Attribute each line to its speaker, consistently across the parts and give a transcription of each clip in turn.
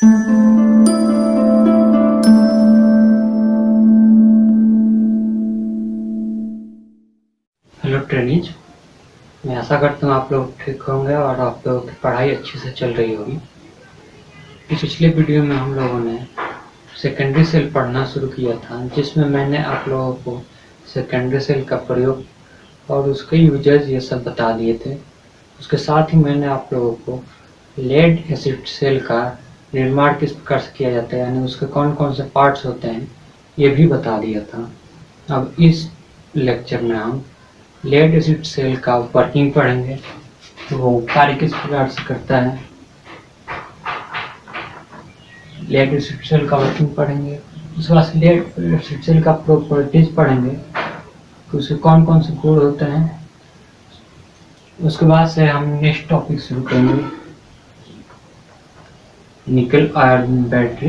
Speaker 1: Hello trainees, मैं आशा करता हूँ आप लोग ठीक होंगे और आप लोगों की पढ़ाई अच्छे से चल रही होगी। पिछले वीडियो में हम लोगों ने सेकेंडरी सेल पढ़ना शुरू किया था, जिसमें मैंने आप लोगों को सेकेंडरी सेल का प्रयोग और उसके यूजेस ये सब बता दिए थे। उसके साथ ही मैंने आप लोगों को लेड एसिड सेल का निर्माण किस प्रकार से किया जाता है, यानी उसके कौन कौन से पार्ट्स होते हैं, ये भी बता दिया था। अब इस लेक्चर में हम लेड एसिड सेल का वर्किंग पढ़ेंगे, तो वो कार्य किस प्रकार से करता है। लेड एसिड सेल का वर्किंग पढ़ेंगे, उसके बाद लेड एसिड सेल का प्रॉपर्टीज पढ़ेंगे, तो उसके कौन कौन से गुण होते हैं। उसके बाद से हम नेक्स्ट टॉपिक शुरू करेंगे, निकल आयरन बैटरी।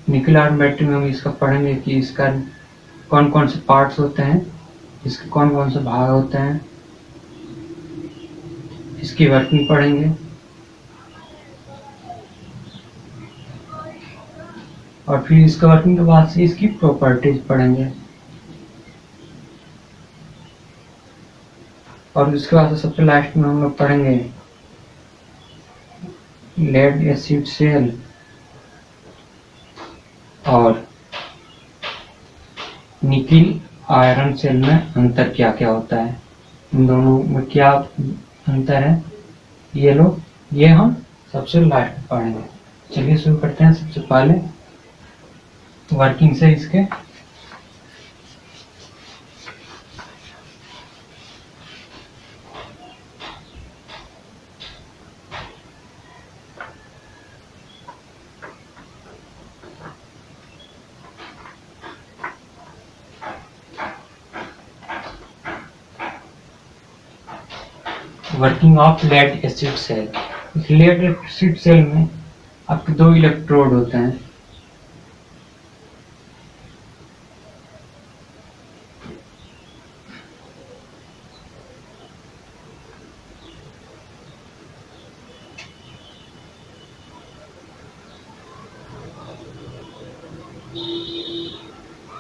Speaker 1: निकल आयरन बैटरी में हम इसका पढ़ेंगे कि इसका कौन कौन से पार्ट्स होते हैं, इसके कौन कौन से भाग होते हैं, इसकी वर्किंग पढ़ेंगे और फिर इसका वर्किंग के बाद से इसकी प्रॉपर्टीज पढ़ेंगे और उसके बाद से सबसे लास्ट में हम लोग पढ़ेंगे लेड एसिड सेल और निकिल आयरन सेल में अंतर क्या क्या होता है, इन दोनों में क्या अंतर है, ये हम सबसे लास्ट में पढ़ेंगे। चलिए शुरू करते हैं। सबसे पहले वर्किंग से इसके working of lead acid cell. Lead acid cell में आपके दो इलेक्ट्रोड होते हैं,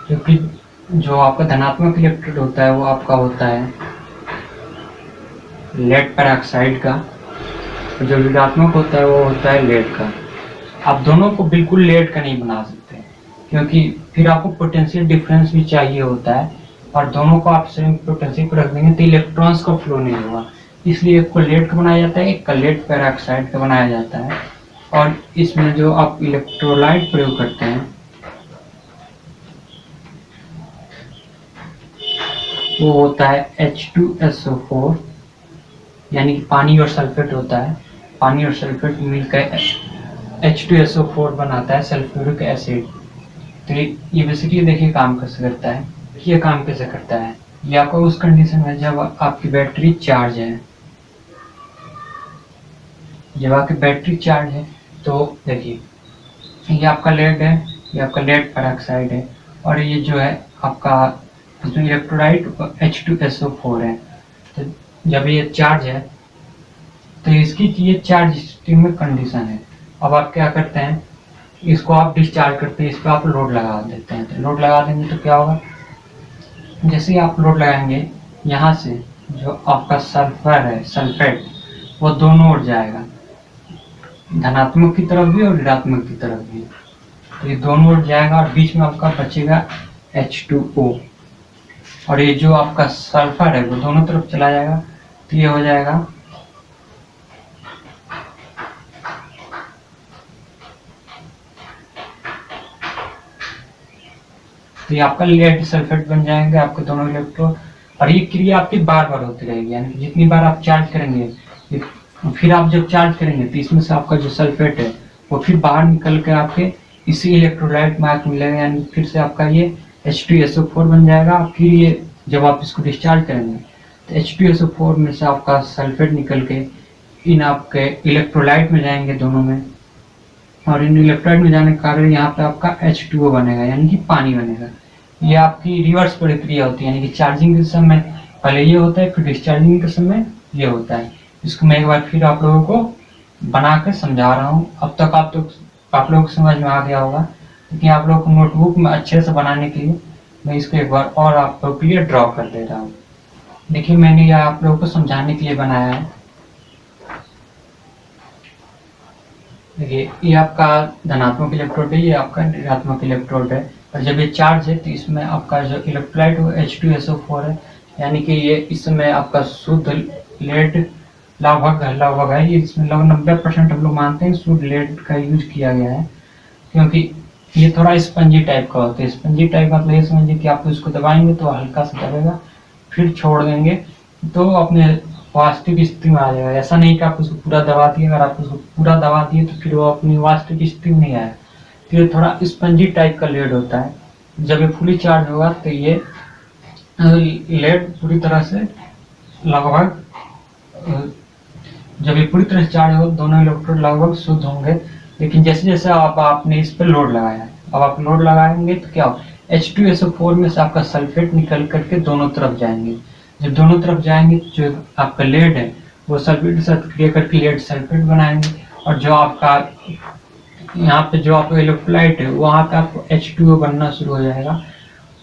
Speaker 1: क्योंकि जो आपका धनात्मक इलेक्ट्रोड होता है वो आपका होता है लेड पेरोक्साइड का, और जो ऋणात्मक होता है वो होता है लेड का। आप दोनों को बिल्कुल लेड का नहीं बना सकते, क्योंकि फिर आपको पोटेंशियल डिफरेंस भी चाहिए होता है, और दोनों को आप सेम पोटेंशियल पर रख देंगे तो इलेक्ट्रॉन्स का फ्लो नहीं होगा। इसलिए एक को लेड का बनाया जाता है, एक का लेड पेरोक्साइड का बनाया जाता है। और इसमें जो आप इलेक्ट्रोलाइट प्रयोग करते हैं वो होता है H2SO4, यानी कि पानी और सल्फेट होता है। पानी और सल्फेट मिलकर H2SO4 बनाता है सल्फ्यूरिक एसिड। तो ये बेसिकली देखिए काम कैसे करता है। ये काम कैसे करता है, ये आपको उस कंडीशन में जब आपकी बैटरी चार्ज है, जब आपकी बैटरी चार्ज है तो देखिए ये आपका लेड है, ये आपका लेड पेरोक्साइड है, और ये जो है आपका इसमें इलेक्ट्रोलाइट H2SO4 है। तो जब ये चार्ज है तो इसकी ये चार्ज स्टेट में कंडीशन है। अब आप क्या करते हैं, इसको आप डिस्चार्ज करते हैं, इस पर आप लोड लगा देते हैं। तो लोड लगा देंगे तो क्या होगा, जैसे ही आप लोड लगाएंगे यहाँ से जो आपका सल्फर है, सल्फेट, वो दोनों उड़ जाएगा, धनात्मक की तरफ भी और ऋणात्मक की तरफ भी। तो ये दोनों उड़ जाएगा और बीच में आपका बचेगा H2O, और ये जो आपका सल्फर है वो दोनों तरफ चला जाएगा। तो ये हो जाएगा तो ये आपका लेड सल्फेट बन जाएंगे आपके दोनों इलेक्ट्रोड। और ये क्रिया आपकी बार बार होती रहेगी, यानी कि जितनी बार आप चार्ज करेंगे, फिर आप जब चार्ज करेंगे तो इसमें से आपका जो सल्फेट है वो फिर बाहर निकल कर आपके इसी इलेक्ट्रोलाइट में आके मिलेगा, यानी फिर से आपका ये H2SO4 बन जाएगा। फिर ये जब आप इसको डिस्चार्ज करेंगे तो H2SO4 में से आपका सल्फेट निकल के इन आपके इलेक्ट्रोलाइट में जाएंगे दोनों में, और इन इलेक्ट्रोलाइट में जाने के कारण यहाँ पे आपका H2O बनेगा, यानी कि पानी बनेगा। ये आपकी रिवर्स प्रक्रिया होती है, यानी कि चार्जिंग के समय पहले ये होता है, फिर डिस्चार्जिंग के समय ये होता है। इसको मैं एक बार फिर आप लोगों को बना कर समझा रहा हूँ। अब तक आप लोगों को समझ में आ गया होगा, लेकिन आप लोगों को नोटबुक में अच्छे से बनाने के लिए मैं इसको एक बार और आप लोगों के लिए ड्रॉ कर दे रहा हूँ। देखिए मैंने यह आप लोगों को समझाने के लिए बनाया है। देखिए ये आपका धनात्मक इलेक्ट्रोड है, ये आपका ऋणात्मक इलेक्ट्रोड है। और जब ये चार्ज है तो इसमें आपका जो इलेक्ट्रोलाइट वो H2SO4 है, यानी कि ये इस समय आपका शुद्ध लेड लगभग है। ये इसमें लगभग 90% हम लोग मानते हैं शुद्ध लेड का यूज किया गया है, क्योंकि ये थोड़ा स्पंजी टाइप का होता है। स्पंजी टाइप मतलब ये समझिए कि आप इसको दबाएंगे तो हल्का सा दबेगा, फिर छोड़ देंगे तो अपने वास्तविक स्थिति में आ जाएगा। ऐसा नहीं कि आप उसको पूरा दबा दिए, अगर आप उसको पूरा दबा दिए तो फिर वो अपनी वास्तविक स्थिति में नहीं आएगा। तो ये थोड़ा स्पंजी टाइप का लेड होता है। जब ये फुली चार्ज होगा तो ये लेड पूरी तरह से लगभग जब ये पूरी तरह से चार्ज हो दोनों इलेक्ट्रोड लगभग शुद्ध होंगे। लेकिन जैसे जैसे आपने इस पर लोड लगाया, अब आप लोड लगाएंगे तो क्या हो, H2SO4 में से आपका सल्फेट निकल करके दोनों तरफ जाएंगे। जब दोनों तरफ जाएंगे तो जो आपका लेड है वो सल्फेट के साथ क्रिया करके लेड सल्फेट बनाएंगे, और जो आपका यहाँ पे जो आपका इलेक्ट्रोलाइट है वहाँ पे आपको H2O बनना शुरू हो जाएगा।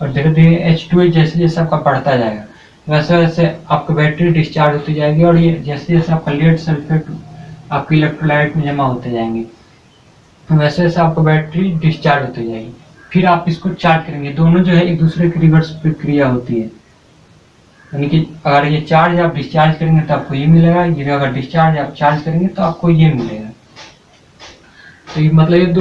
Speaker 1: और धीरे धीरे H2O जैसे जैसे आपका बढ़ता जाएगा वैसे वैसे आपकी बैटरी डिस्चार्ज होती जाएगी, और ये जैसे जैसे आपका लेड सल्फेट आपके इलेक्ट्रोलाइट में जमा होते जाएंगे वैसे वैसे आपका बैटरी डिस्चार्ज होती जाएगी। फिर आप इसको चार्ज करेंगे, दोनों जो है एक दूसरे की रिवर्स प्रक्रिया होती है। यानी कि अगर ये चार्ज आप डिस्चार्ज करेंगे तो आपको ये मिलेगा, ये अगर डिस्चार्ज आप चार्ज करेंगे तो आपको ये मिलेगा। तो ये मतलब ये एक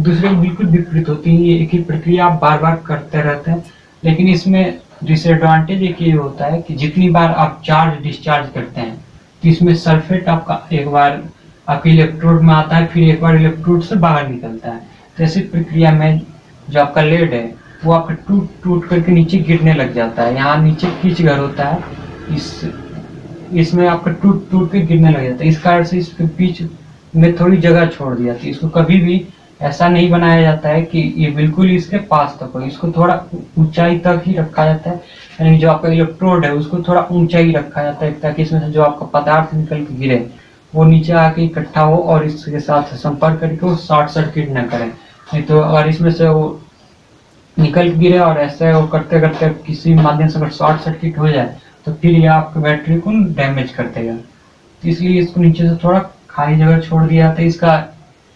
Speaker 1: दूसरे के बिल्कुल विपरीत होती है। ये एक ही प्रक्रिया आप बार बार करते रहते हैं, लेकिन इसमें डिसएडवांटेज एक ये होता है कि जितनी बार आप चार्ज डिस्चार्ज करते हैं तो इसमें सल्फेट आपका एक बार आपके इलेक्ट्रोड में आता है, फिर एक बार इलेक्ट्रोड से बाहर निकलता है। तो ऐसी प्रक्रिया में जो आपका लेड है वो आपका टूट टूट करके नीचे गिरने लग जाता है। यहाँ नीचे कीच घर होता है, इस इसमें आपका टूट टूट के गिरने लग जाता है। इस कारण से इसके बीच में थोड़ी जगह छोड़ दी जाती है। इसको कभी भी ऐसा नहीं बनाया जाता है कि ये बिल्कुल इसके पास तक हो, इसको थोड़ा ऊंचाई तक ही रखा जाता है। यानी जो आपका इलेक्ट्रोड है उसको थोड़ा ऊंचाई रखा जाता है, ताकि इसमें से जो आपका पदार्थ निकल के गिरे वो नीचे आके इकट्ठा हो और इसके साथ संपर्क करके वो शॉर्ट सर्किट न करे। नहीं तो अगर इसमें से वो निकल के गिरे और ऐसे वो करते करते किसी माध्यम से अगर शॉर्ट सर्किट हो जाए तो फिर ये आपके बैटरी को डैमेज कर देगा। तो इसलिए इसको नीचे से थोड़ा खाली जगह छोड़ दिया जाता है। इसका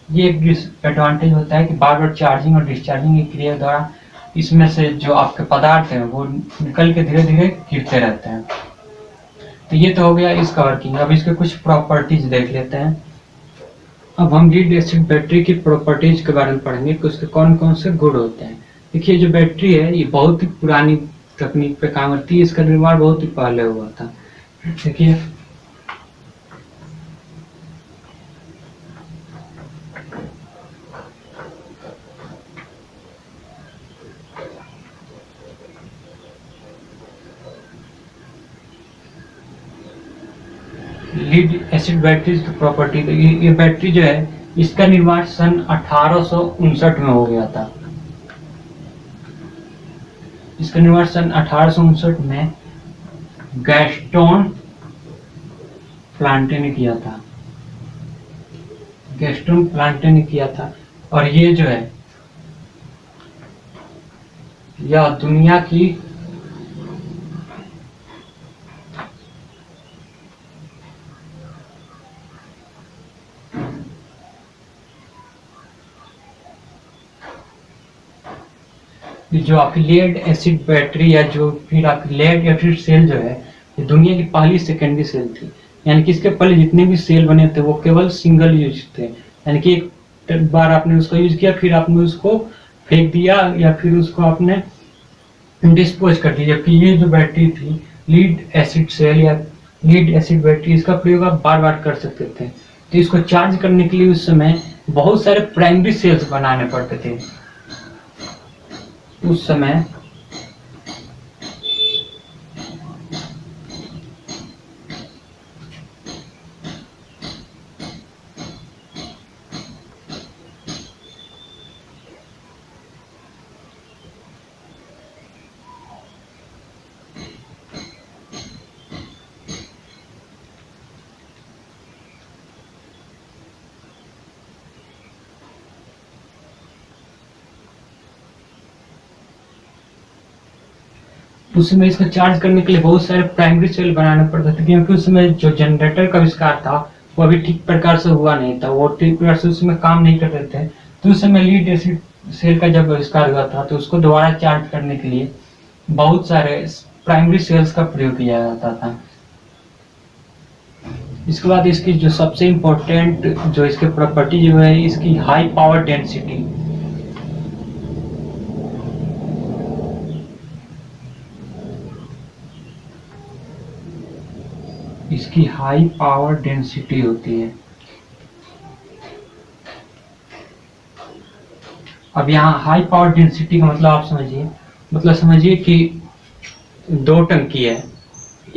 Speaker 1: ये एक डिसएडवांटेज होता है कि बार बार चार्जिंग और डिस्चार्जिंग की क्रिया द्वारा इसमें से जो आपके पदार्थ हैं वो निकल के धीरे धीरे गिरते रहते हैं। तो ये तो हो गया इसका वर्किंग। अब इसके कुछ प्रॉपर्टीज देख लेते हैं। अब हम लीड एसिड बैटरी की प्रॉपर्टीज के बारे में पढ़ेंगे कि उसके कौन कौन से गुण होते हैं। देखिए जो बैटरी है ये बहुत ही पुरानी तकनीक पे काम करती है, इसका निर्माण बहुत ही पहले हुआ था। देखिए लीड एसिड बैटरीज की प्रॉपर्टी, तो ये बैटरी जो है इसका निर्माण सन 1859 में हो गया था। इसका निर्माण सन 1859 में गैस्टोन प्लांटे ने किया था। गैस्टोन प्लांटे ने किया था, और ये जो है यह दुनिया की जो आपकी लेड एसिड बैटरी या जो फिर आपकी लेड एसिड सेल जो है ये दुनिया की पहली सेकेंडरी सेल थी। यानी कि इसके पहले जितने भी सेल बने थे वो केवल सिंगल यूज थे, यानी कि एक बार आपने उसका यूज किया फिर आपने उसको फेंक दिया या फिर उसको आपने डिस्पोज कर दिया। जबकि ये जो बैटरी थी लीड एसिड सेल या लीड एसिड बैटरी, इसका प्रयोग आप बार बार कर सकते थे। तो इसको चार्ज करने के लिए उस समय बहुत सारे प्राइमरी सेल्स बनाने पड़ते थे। उस समय उस समय इसको चार्ज करने के लिए बहुत सारे प्राइमरी सेल बनाने पड़ते थे, क्योंकि उस समय जो जनरेटर का आविष्कार था वो अभी ठीक प्रकार से हुआ नहीं था, वो ठीक प्रकार से उसमें काम नहीं कर रहे थे। तो उस समय लीड एसिड सेल का जब आविष्कार हुआ था तो उसको दोबारा चार्ज करने के लिए बहुत सारे प्राइमरी सेल्स का प्रयोग किया जाता था। इसके बाद इसकी जो सबसे इम्पोर्टेंट जो इसके प्रॉपर्टी जो है, इसकी हाई पावर डेंसिटी। इसकी हाई पावर डेंसिटी होती है। अब यहाँ हाई पावर डेंसिटी का मतलब आप समझिए, मतलब समझिए कि दो टंकी है,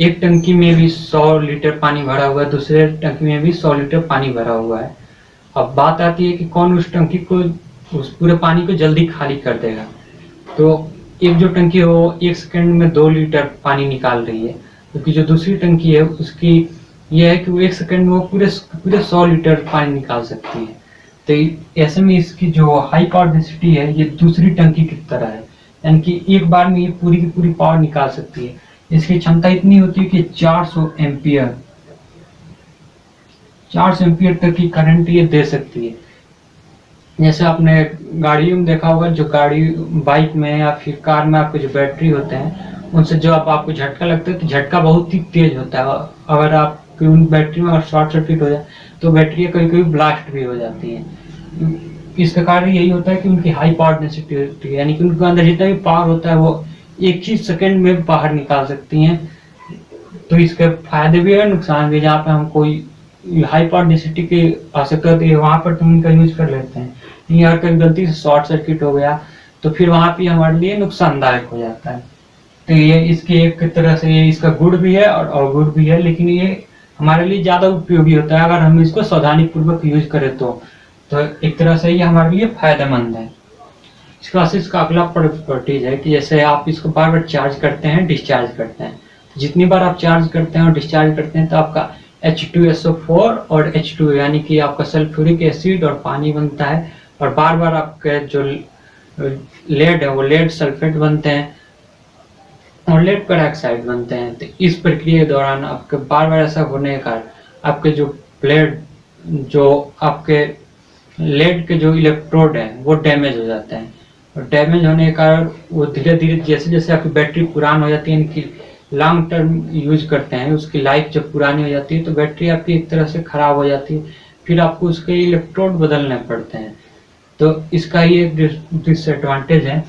Speaker 1: एक टंकी में भी 100 लीटर पानी भरा हुआ है, दूसरे टंकी में भी 100 लीटर पानी भरा हुआ है। अब बात आती है कि कौन उस टंकी को, उस पूरे पानी को जल्दी खाली कर देगा। तो एक जो टंकी है वो 1 सेकंड में 2 लीटर पानी निकाल रही है, क्योंकि जो दूसरी टंकी है उसकी यह है कि वो 1 सेकंड में वो पूरे पूरे 100 लीटर पानी निकाल सकती है। तो ऐसे में इसकी जो हाई पावर डेंसिटी है ये दूसरी टंकी की तरह है, यानी कि एक बार में ये पूरी की पूरी पावर निकाल सकती है। इसकी क्षमता इतनी होती है कि 400 एम्पियर तक की करंट ये दे सकती है। जैसे आपने गाड़ियों में देखा होगा, जो गाड़ी बाइक में या फिर कार में आपके जो बैटरी होते हैं उनसे जो आपको झटका लगता है तो झटका बहुत ही तेज होता है। अगर आपकी उन बैटरी में शॉर्ट सर्किट हो जाए तो बैटरी कभी कभी ब्लास्ट भी हो जाती है। इसका कारण यही होता है कि उनकी हाई पावर डेंसिटी होती है, यानी कि उनके अंदर जितना भी पावर होता है वो एक ही सेकंड में बाहर निकाल सकती हैं। तो इसके फायदे भी है, नुकसान भी। जहाँ पे हम कोई हाई पावर डेंसिटी की आवश्यकता होती है वहां पर तो इनका यूज कर लेते हैं, नहीं अगर कभी गलती से शॉर्ट सर्किट हो गया तो फिर वहां पे हमारे लिए नुकसानदायक हो जाता है। तो ये इसके एक तरह से ये इसका गुड भी है और अवगुड भी है, लेकिन ये हमारे लिए ज्यादा उपयोगी होता है अगर हम इसको सावधानी पूर्वक यूज करें तो एक तरह से ये हमारे लिए फायदेमंद है। इसके बाद इसका अगला प्रॉपर्टीज है कि जैसे आप इसको बार बार चार्ज करते हैं, डिस्चार्ज करते हैं, जितनी बार आप चार्ज करते हैं और डिस्चार्ज करते हैं तो आपका H2SO4 और H2 यानी कि आपका सल्फ्यूरिक एसिड और पानी बनता है, और बार बार आपके जो लेड है वो लेड सल्फेट बनते हैं और लेड पेरोक्साइड बनते हैं। तो इस प्रक्रिया के दौरान आपके बार बार ऐसा होने के कारण आपके जो प्लेट, जो आपके लेड के जो इलेक्ट्रोड है वो डैमेज हो जाते हैं, और डैमेज होने के कारण वो धीरे धीरे जैसे जैसे आपकी बैटरी पुरान हो जाती है, इनकी लॉन्ग टर्म यूज करते हैं, उसकी लाइफ जब पुरानी हो जाती है तो बैटरी आपकी एक तरह से खराब हो जाती है, फिर आपको उसके इलेक्ट्रोड बदलने पड़ते हैं। तो इसका ये डिसएडवांटेज है।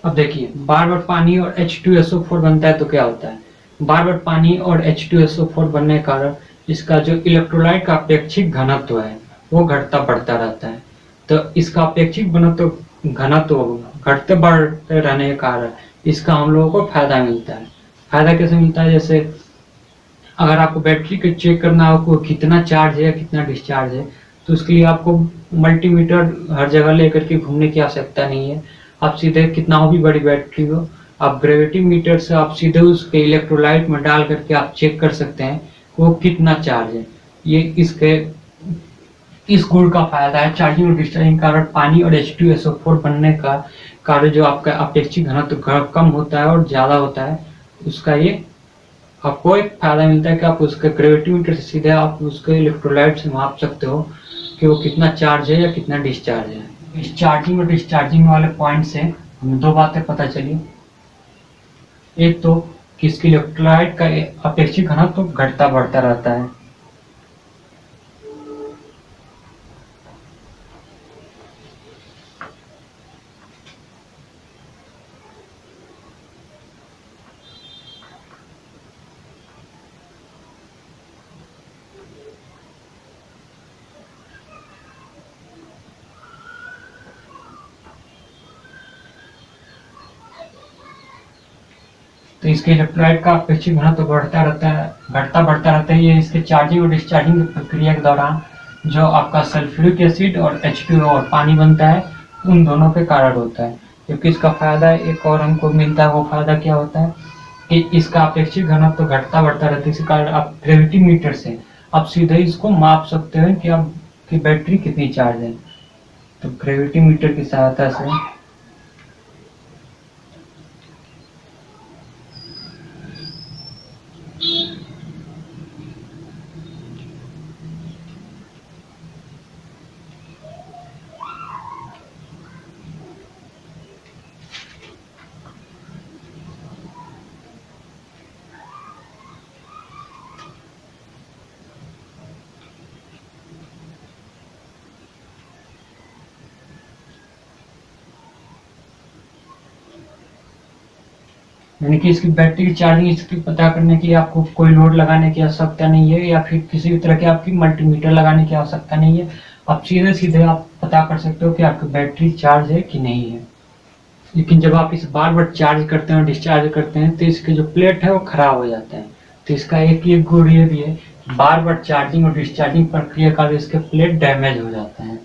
Speaker 1: अब देखिए, बार बार पानी और H2SO4 बनता है तो क्या होता है, बार बार पानी और H2SO4 बनने के कारण इसका जो इलेक्ट्रोलाइट का अपेक्षिक घनत्व है वो घटता बढ़ता रहता है। तो इसका अपेक्षिक घनत्व घनत्व घटते बढ़ते रहने के कारण इसका हम लोगों को फायदा मिलता है। फायदा कैसे मिलता है, जैसे अगर आपको बैटरी को चेक करना हो को कितना चार्ज है या कितना डिस्चार्ज है, तो उसके लिए आपको मल्टीमीटर हर जगह लेकर के घूमने की आवश्यकता नहीं है। आप सीधे कितना हो भी बड़ी बैटरी हो, आप ग्रेविटी मीटर से आप सीधे उसके इलेक्ट्रोलाइट में डाल करके आप चेक कर सकते हैं वो कितना चार्ज है। ये इसके इस गुण का फायदा है। चार्जिंग और डिस्चार्जिंग कारण पानी और H2SO4 बनने का कार्य जो आपका अपेक्षित घनत्व कम होता है और ज्यादा होता है, उसका ये आपको एक फायदा मिलता है कि आप उसके ग्रेविटी मीटर से सीधे आप उसके इलेक्ट्रोलाइट से माप सकते हो कि वो कितना चार्ज है या कितना डिस्चार्ज है। इस चार्जिंग और डिस्चार्जिंग वाले पॉइंट से हमें दो बातें पता चली। एक तो कि इसके इलेक्ट्रोलाइट का अपेक्षित घनत्व घटता बढ़ता रहता है, तो इसके इलेक्ट्रोलाइट का अपेक्षित घनत्व बढ़ता रहता है, घटता बढ़ता रहता है। ये इसके चार्जिंग और डिस्चार्जिंग की प्रक्रिया के दौरान जो आपका सल्फ्यूरिक एसिड और H2O और पानी बनता है, उन दोनों के कारण होता है। क्योंकि इसका फायदा एक और हमको मिलता है, वो फायदा क्या होता है कि इसका अपेक्षित घनत्व घटता बढ़ता रहता है। इसी कारण आप ग्रेविटी मीटर से आप सीधे इसको माप सकते हैं कि आपकी बैटरी कितनी चार्ज है। तो ग्रेविटी मीटर की सहायता से यानी कि इसकी बैटरी की चार्जिंग स्थिति पता करने के लिए आपको कोई लोड लगाने की आवश्यकता नहीं है, या फिर किसी भी तरह की आपकी मल्टीमीटर लगाने की आवश्यकता नहीं है। आप सीधे सीधे आप पता कर सकते हो कि आपकी बैटरी चार्ज है कि नहीं है। लेकिन जब आप इसे बार बार चार्ज करते हैं और डिस्चार्ज करते हैं तो इसके जो प्लेट है वो खराब हो जाते हैं। तो इसका एक गुण ये भी है, बार बार चार्जिंग और डिस्चार्जिंग प्रक्रिया का इसके प्लेट डैमेज हो जाते हैं।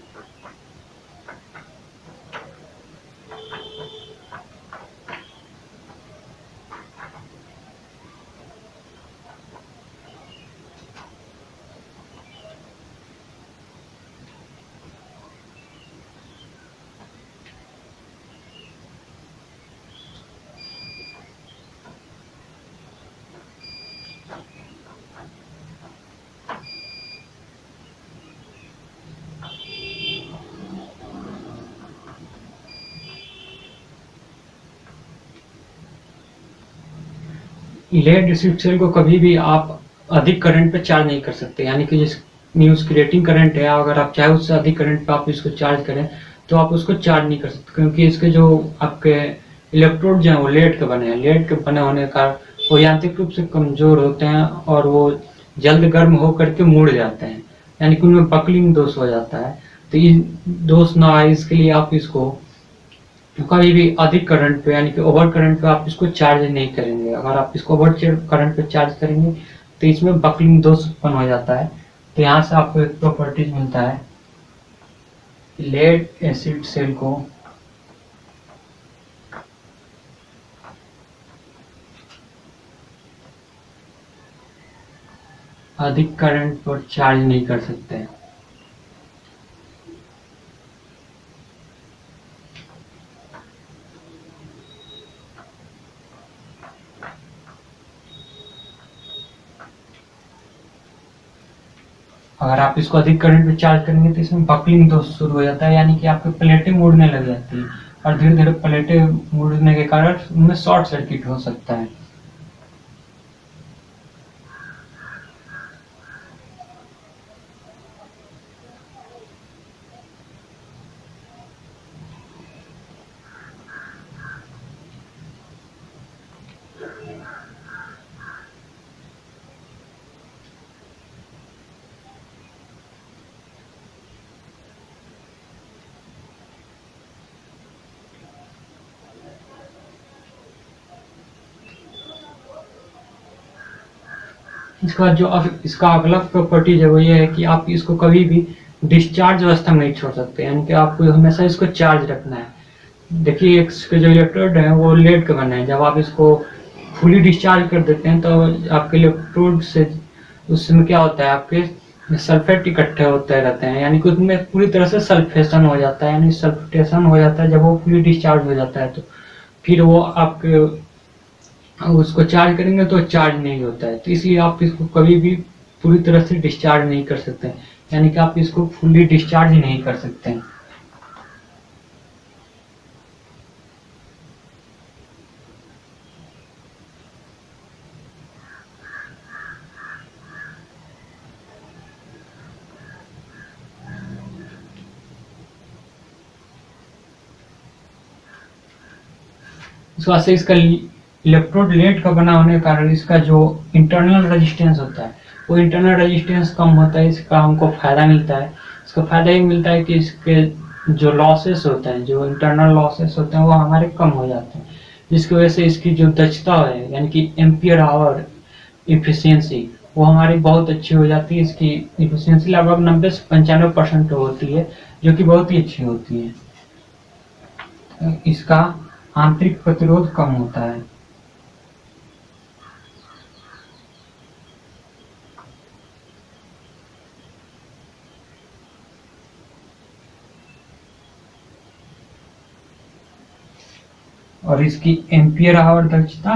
Speaker 1: लेड एसिड सेल को कभी भी आप अधिक करंट पे चार्ज नहीं कर सकते। यानी कि जिस उसकी रेटिंग करंट है, अगर आप चाहे उससे अधिक करंट पे आप इसको चार्ज करें तो आप उसको चार्ज नहीं कर सकते, क्योंकि इसके जो आपके इलेक्ट्रोड जो है वो लेड के बने हैं। लेड के बने होने का वो यांत्रिक रूप से कमजोर होते हैं और वो जल्द गर्म होकर के मुड़ जाते हैं, यानी कि उनमें बकलिंग दोष हो जाता है। तो ये दोष ना आए इसके लिए आप इसको कभी भी अधिक करंट पे यानी कि ओवर करंट पे आप इसको चार्ज नहीं करेंगे। अगर आप इसको ओवर करंट पे चार्ज करेंगे तो इसमें बकलिंग दोष उत्पन्न हो जाता है। तो यहाँ से आपको एक प्रॉपर्टीज मिलता है, लेड एसिड सेल को अधिक करंट पर चार्ज नहीं कर सकते। अगर आप इसको अधिक करंट पे चार्ज करेंगे तो इसमें बकलिंग दोष शुरू हो जाता है, यानी कि आपकी प्लेटें मुड़ने लग जाती है और धीरे धीरे प्लेटें मुड़ने के कारण उनमें शॉर्ट सर्किट हो सकता है। इसका जो इसका अगला प्रॉपर्टीज है वो ये है कि आप इसको कभी भी डिस्चार्ज अवस्था में नहीं छोड़ सकते, यानी कि आपको हमेशा इसको चार्ज रखना है। देखिए इसके जो इलेक्ट्रोड है वो लेड के बने हैं। जब आप इसको फुली डिस्चार्ज कर देते हैं तो आपके इलेक्ट्रोड से उस समय क्या होता है, आपके सल्फेट इकट्ठे होते रहते हैं, यानी कि उसमें पूरी तरह से सल्फेशन हो जाता है, यानी सल्फेटेशन हो जाता है। जब वो फुली डिस्चार्ज हो जाता है तो फिर वो आपके उसको चार्ज करेंगे तो चार्ज नहीं होता है। तो इसलिए आप इसको कभी भी पूरी तरह से डिस्चार्ज नहीं कर सकते, यानी कि आप इसको फुल्ली डिस्चार्ज ही नहीं कर सकते। इस वजह से इसका इलेक्ट्रोड लेड का बना होने के कारण इसका जो इंटरनल रेजिस्टेंस होता है वो इंटरनल रेजिस्टेंस कम होता है। इसका हमको फायदा मिलता है। इसका फायदा ये मिलता है कि इसके जो लॉसेस होते हैं, जो इंटरनल लॉसेस होते हैं वो हमारे कम हो जाते हैं। जिसकी वजह से इसकी जो दक्षता है यानी कि एम्पियर आवर इफिशियंसी वो हमारी बहुत अच्छी हो जाती है। इसकी इफिशियंसी लगभग 90 से 95% होती है, जो कि बहुत ही अच्छी होती है। इसका आंतरिक प्रतिरोध कम होता है। और इसकी एम्पियर आवर दक्षता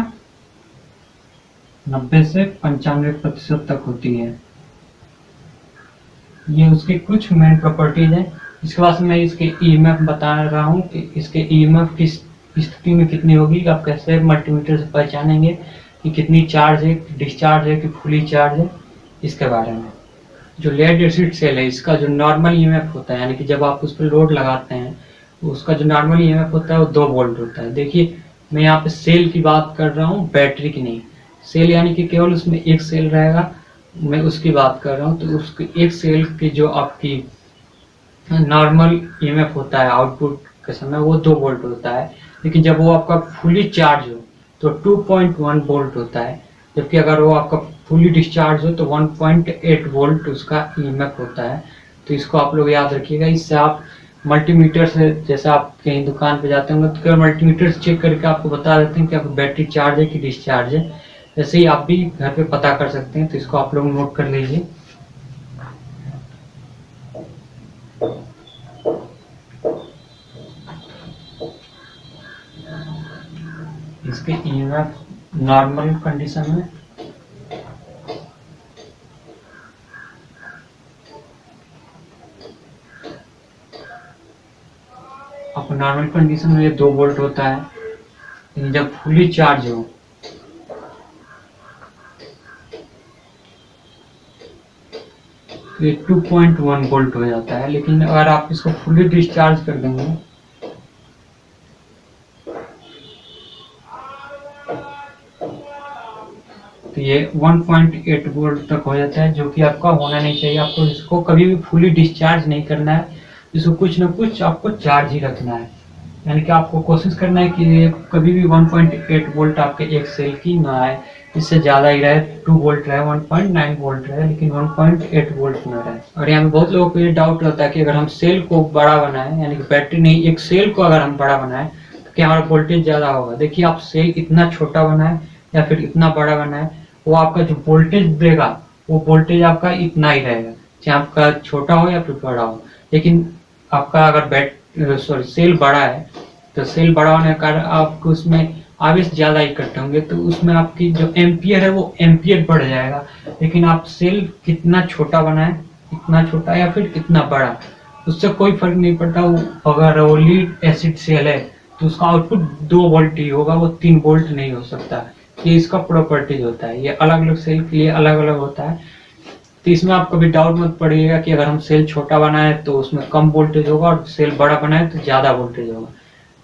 Speaker 1: 90 से 95% तक होती है। ये उसके कुछ मेन प्रॉपर्टीज हैं। इसके बाद मैं इसके ईएमएफ बता रहा हूँ कि इसके ईएमएफ किस स्थिति में कितनी होगी, आप कैसे मल्टीमीटर से पहचानेंगे कि कितनी चार्ज है, डिस्चार्ज है कि फुली चार्ज है, इसके बारे में। जो लेड एसिड सेल है इसका जो नॉर्मल ईएमएफ होता है यानी कि जब आप उस पर लोड लगाते हैं उसका जो नॉर्मल ईएमएफ होता है वो 2 वोल्ट होता है। देखिए मैं यहाँ पे सेल की बात कर रहा हूँ, बैटरी की नहीं। सेल यानी कि केवल उसमें एक सेल रहेगा, मैं उसकी बात कर रहा हूँ। तो उसके एक सेल की जो आपकी नॉर्मल ईएमएफ होता है आउटपुट के समय वो 2 वोल्ट होता है, लेकिन जब वो आपका फुली चार्ज हो तो 2.1 वोल्ट होता है, जबकि अगर वो आपका फुली डिस्चार्ज हो तो 1.8 वोल्ट उसका ईएमएफ होता है। तो इसको आप लोग याद रखिएगा। इससे आप मल्टीमीटर से, जैसे आप कहीं दुकान पे जाते होंगे तो केवल मल्टीमीटर से चेक करके आपको बता देते हैं कि आपकी बैटरी चार्ज है कि डिस्चार्ज है। वैसे ही आप भी घर पे पता कर सकते हैं। तो इसको आप लोग नोट कर लीजिए। इसके ईएमएफ नॉर्मल कंडीशन में आपको नॉर्मल कंडीशन में ये 2 वोल्ट होता है, लेकिन जब फुली चार्ज हो ये 2.1 वोल्ट हो जाता है। लेकिन अगर आप इसको फुली डिस्चार्ज कर देंगे तो ये 1.8 वोल्ट तक हो जाता है, जो कि आपका होना नहीं चाहिए। आपको इसको कभी भी फुली डिस्चार्ज नहीं करना है, इसको कुछ ना कुछ आपको चार्ज ही रखना है। यानी कि आपको कोशिश करना है कि कभी भी 1.8 वोल्ट आपके एक सेल की ना आए, इससे ज़्यादा ही रहे, 2 वोल्ट रहे, 1.9 वोल्ट रहे, लेकिन 1.8 वोल्ट न रहे। और यहाँ पे बहुत लोगों को ये डाउट रहता है कि अगर हम सेल को बड़ा बनाएं, यानी कि बैटरी नहीं एक सेल को अगर हम बड़ा बनाएं तो क्या हमारा वोल्टेज ज़्यादा होगा। देखिए आप सेल इतना छोटा बनाएं या फिर इतना बड़ा बनाएं, वो आपका जो वोल्टेज देगा वो वोल्टेज आपका इतना ही रहेगा, चाहे आपका छोटा हो या फिर बड़ा हो। लेकिन आपका अगर सेल बड़ा है तो सेल बड़ा होने के कारण आपको उसमें आवेश ज़्यादा इकट्ठे होंगे, तो उसमें आपकी जो एम्पियर है वो एम्पियर बढ़ जाएगा। लेकिन आप सेल कितना छोटा बनाएं, इतना छोटा या फिर इतना बड़ा, उससे कोई फर्क नहीं पड़ता। अगर वो लीड एसिड सेल है तो उसका आउटपुट 2 वोल्ट ही होगा, वो 3 वोल्ट नहीं हो सकता। ये इसका प्रॉपर्टीज होता है। ये अलग अलग सेल के लिए अलग अलग होता है। तो इसमें आप कभी डाउट मत पड़िएगा कि अगर हम सेल छोटा बनाए तो उसमें कम वोल्टेज होगा और सेल बड़ा बनाए तो ज़्यादा वोल्टेज होगा।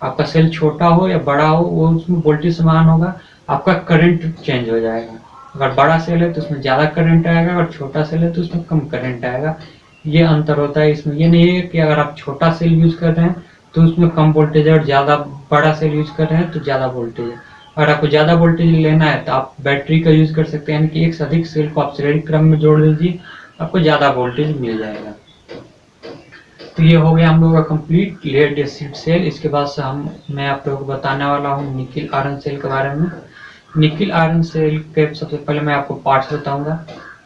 Speaker 1: आपका सेल छोटा हो या बड़ा हो वो उसमें वोल्टेज समान होगा, आपका करंट चेंज हो जाएगा। अगर बड़ा सेल है तो उसमें ज़्यादा करंट आएगा, अगर छोटा सेल है तो उसमें कम करंट आएगा। ये अंतर होता है इसमें। ये नहीं है कि अगर आप छोटा सेल यूज कर रहे हैं तो उसमें कम वोल्टेज है और ज़्यादा बड़ा सेल यूज कर रहे हैं तो ज़्यादा वोल्टेज है। अगर आपको ज़्यादा वोल्टेज लेना है तो आप बैटरी का यूज कर सकते हैं, यानी कि एक से अधिक सेल को आप श्रेणी क्रम में जोड़ दीजिए, आपको ज़्यादा वोल्टेज मिल जाएगा। तो ये हो गया हम लोगों का कंप्लीट लेड एसिड सेल। इसके बाद से मैं आप लोगों को बताने वाला हूँ निकिल आयरन सेल के बारे में। निकिल आयरन सेल के सबसे पहले मैं आपको पार्ट्स बताऊंगा,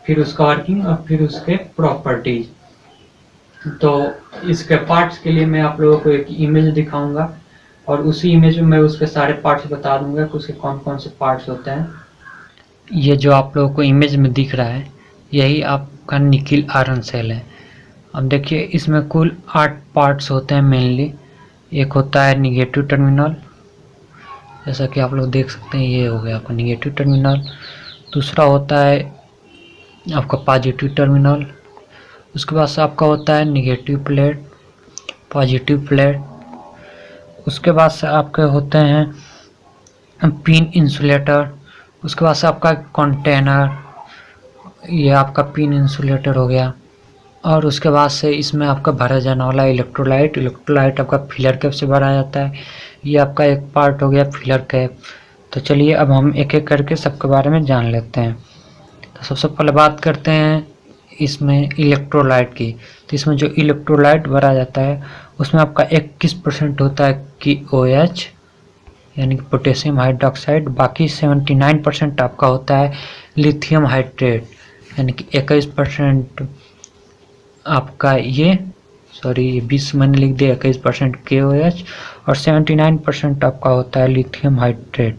Speaker 1: फिर उसका वर्किंग और फिर उसके प्रॉपर्टीज। तो इसके पार्ट्स के लिए मैं आप लोगों को एक इमेज दिखाऊंगा और उसी इमेज में मैं उसके सारे पार्ट्स बता दूंगा कि उसके कौन कौन से पार्ट्स होते हैं। ये जो आप लोगों को इमेज में दिख रहा है यही आपका निकिल आयरन सेल है। अब देखिए इसमें कुल 8 पार्ट्स होते हैं मेनली। एक होता है निगेटिव टर्मिनल, जैसा कि आप लोग देख सकते हैं, ये हो गया आपका निगेटिव टर्मिनल। दूसरा होता है आपका पॉजिटिव टर्मिनल। उसके बाद से आपका होता है निगेटिव प्लेट, पॉजिटिव प्लेट। उसके बाद से आपके होते हैं पिन इंसुलेटर। उसके बाद से आपका कंटेनर, ये आपका पिन इंसुलेटर हो गया। और उसके बाद से इसमें आपका भरा जाने वाला इलेक्ट्रोलाइट आपका फिलर कैप से भरा जाता है। ये आपका एक पार्ट हो गया फिलर कैप। तो चलिए अब हम एक एक करके सबके बारे में जान लेते हैं। तो सबसे पहले बात करते हैं इसमें इलेक्ट्रोलाइट की। तो इसमें जो इलेक्ट्रोलाइट भरा जाता है उसमें आपका 21% होता है कि OH यानी कि पोटेशियम हाइड्रोक्साइड, बाकी 79% आपका होता है लिथियम हाइड्रेट, यानी कि 21% आपका ये 20 मैंने लिख दिया, 21% KOH और 79% आपका होता है लिथियम हाइड्रेट।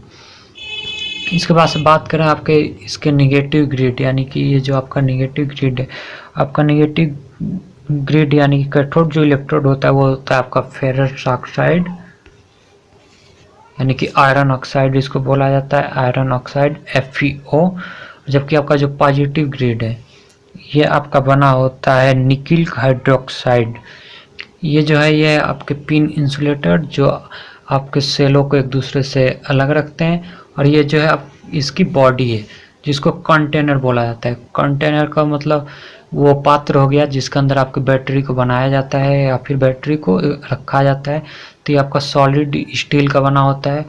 Speaker 1: इसके बाद से बात करें आपके इसके नेगेटिव ग्रेड, यानी कि ये जो आपका नेगेटिव ग्रेड है, आपका नेगेटिव ग्रेड यानी कि कैथोड जो इलेक्ट्रोड होता है वो होता है आपका फेरस ऑक्साइड, यानी कि आयरन ऑक्साइड इसको बोला जाता है, आयरन ऑक्साइड FeO। जबकि आपका जो पॉजिटिव ग्रेड है ये आपका बना होता है निकिल हाइड्रोक्साइड। ये जो है ये आपके पिन इंसुलेटर जो आपके सेलों को एक दूसरे से अलग रखते हैं। और ये जो है आप इसकी बॉडी है जिसको कंटेनर बोला जाता है। कंटेनर का मतलब वो पात्र हो गया जिसके अंदर आपकी बैटरी को बनाया जाता है या फिर बैटरी को रखा जाता है। तो ये आपका सॉलिड स्टील का बना होता है,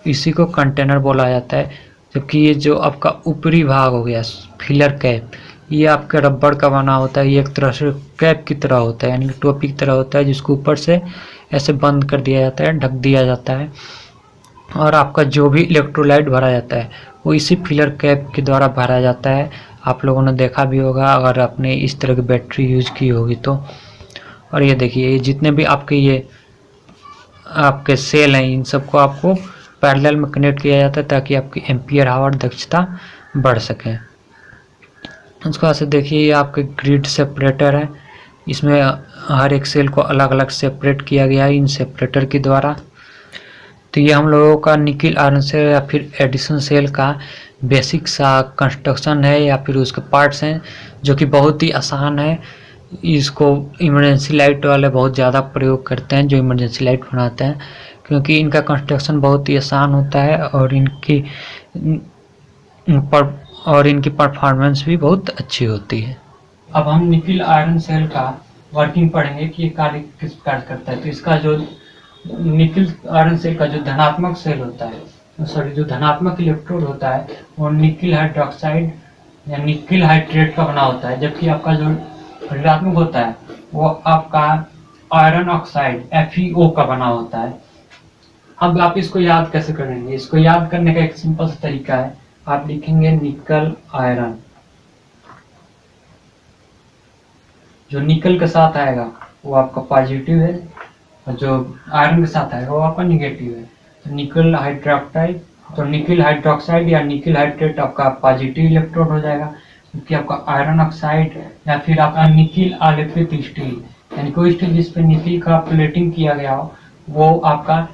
Speaker 1: इसी को कंटेनर बोला जाता है। जबकि ये जो आपका ऊपरी भाग हो गया फिलर कैप, ये आपका रबड़ का बना होता है। ये एक तरह से कैप की तरह होता है, यानी कि टोपी की तरह होता है जिसको ऊपर से ऐसे बंद कर दिया जाता है, ढक दिया जाता है। और आपका जो भी इलेक्ट्रोलाइट भरा जाता है वो इसी फिलर कैप के द्वारा भरा जाता है। आप लोगों ने देखा भी होगा अगर आपने इस तरह की बैटरी यूज की होगी तो। और ये देखिए ये जितने भी आपके ये आपके सेल हैं इन सबको आपको पैरेलल में कनेक्ट किया जाता है ताकि आपकी एम्पियर आवर दक्षता बढ़ सके। उसके बाद से देखिए ये आपके ग्रिड सेपरेटर है, इसमें हर एक सेल को अलग अलग सेपरेट किया गया है इन सेपरेटर के द्वारा। तो ये हम लोगों का निकिल आयरन सेल या फिर एडिशन सेल का बेसिक सा कंस्ट्रक्शन है या फिर उसके पार्ट्स हैं जो कि बहुत ही आसान है। इसको इमरजेंसी लाइट वाले बहुत ज़्यादा प्रयोग करते हैं जो इमरजेंसी लाइट बनाते हैं, क्योंकि इनका कंस्ट्रक्शन बहुत ही आसान होता है और इनकी परफॉर्मेंस भी बहुत अच्छी होती है। अब हम निकिल आयरन सेल का वर्किंग पढ़ेंगे कि ये कार्य किस प्रकार करता है। तो इसका जो निकिल आयरन सेल का जो धनात्मक सेल होता है, जो धनात्मक इलेक्ट्रोड होता है वो निकिल हाइड्रोक्साइड या निकिल हाइड्रेट का बना होता है। जबकि आपका जो ऋणात्मक होता है वो आपका आयरन ऑक्साइड FeO का बना होता है। अब आप इसको याद कैसे करेंगे? इसको याद करने का एक सिंपल सा तरीका है, आप लिखेंगे निकल आयरन। जो निकल के साथ आएगा वो आपका पॉजिटिव है और जो आयरन के साथ आएगा वो आपका निगेटिव है। तो निकल हाइड्रोक्साइड, तो निकल हाइड्रोक्साइड या निकल हाइड्रेट आपका पॉजिटिव इलेक्ट्रोड हो जाएगा, क्योंकि आपका आयरन ऑक्साइड या फिर आपका निकिल आलेपित स्टील, यानी कोई स्टील जिस पे निकिल का प्लेटिंग किया गया हो वो आपका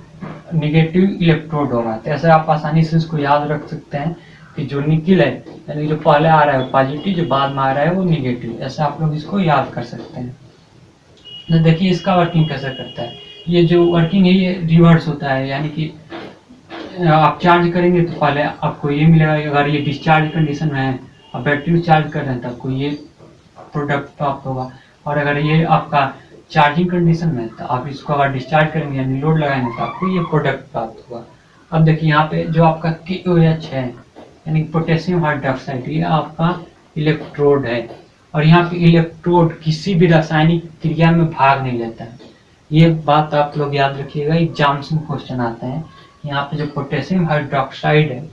Speaker 1: निगेटिव इलेक्ट्रोड होगा। तो ऐसे आप आसानी से इसको याद रख सकते हैं कि जो निकिल है यानी जो पहले आ रहा है पॉजिटिव, जो बाद में आ रहा है वो निगेटिव। ऐसे आप लोग इसको याद कर सकते हैं। तो देखिए इसका वर्किंग कैसे करता है। ये जो वर्किंग है ये रिवर्स होता है, यानी कि आप चार्ज करेंगे तो पहले आपको ये मिलेगा। अगर ये डिस्चार्ज कंडीशन में है, आप बैटरी चार्ज कर रहे हैं तो आपको ये प्रोडक्ट प्राप्त होगा। और अगर ये आपका चार्जिंग कंडीशन में है तो आप इसको अगर डिस्चार्ज करेंगे यानी लोड लगाएंगे तो आपको ये प्रोडक्ट प्राप्त होगा। अब देखिए यहाँ पे जो आपका KOH है यानी पोटेशियम हाइड्रोक्साइड, ये आपका इलेक्ट्रोड है। और यहाँ पे इलेक्ट्रोड किसी भी रासायनिक क्रिया में भाग नहीं लेता है। ये बात आप लोग याद रखिएगा, एग्जाम्स में क्वेश्चन आते हैं। यहाँ पे जो पोटेशियम हाइड्रोक्साइड है